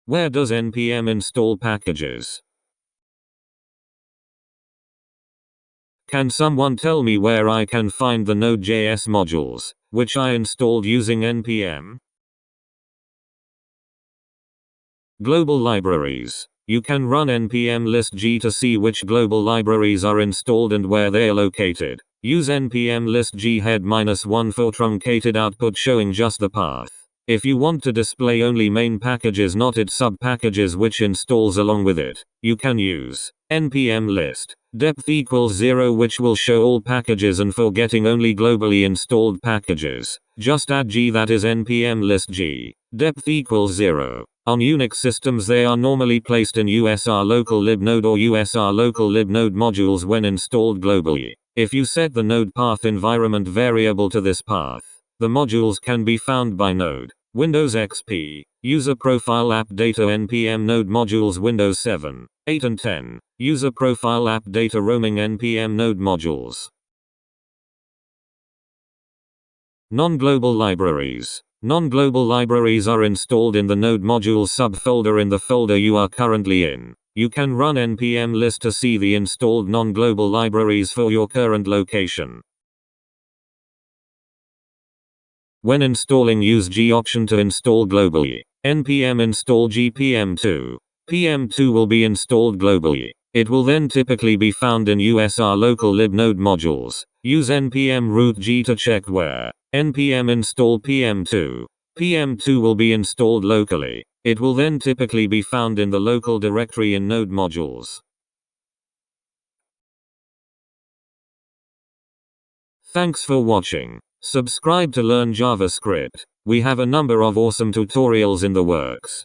Where does npm install packages? Can someone tell me where I can find the Node.js modules, which I installed using npm? Global libraries. You can run npm listg to see which global libraries are installed and where they are located. Use npm listg head-1 for truncated output showing just the path. If you want to display only main packages, not its sub-packages which installs along with it, you can use npm list depth equals 0, which will show all packages, and for getting only globally installed packages, just add g, that is npm list g depth equals 0. On Unix systems they are normally placed in USR local libnode or USR local libnode modules when installed globally. If you set the node path environment variable to this path, the modules can be found by node. Windows XP, User Profile App Data npm node modules. Windows 7, 8 and 10, User Profile App Data roaming npm node modules. Non-global libraries. Non-global libraries are installed in the node modules subfolder in the folder you are currently in. You can run npm list to see the installed non-global libraries for your current location. When installing, use G option to install globally. npm install g pm2. pm2 will be installed globally. It will then typically be found in USR local libnode modules. Use npm root g to check where. npm install pm2. pm2 will be installed locally. It will then typically be found in the local directory in node modules. Thanks for watching. Subscribe to learn JavaScript. We have a number of awesome tutorials in the works.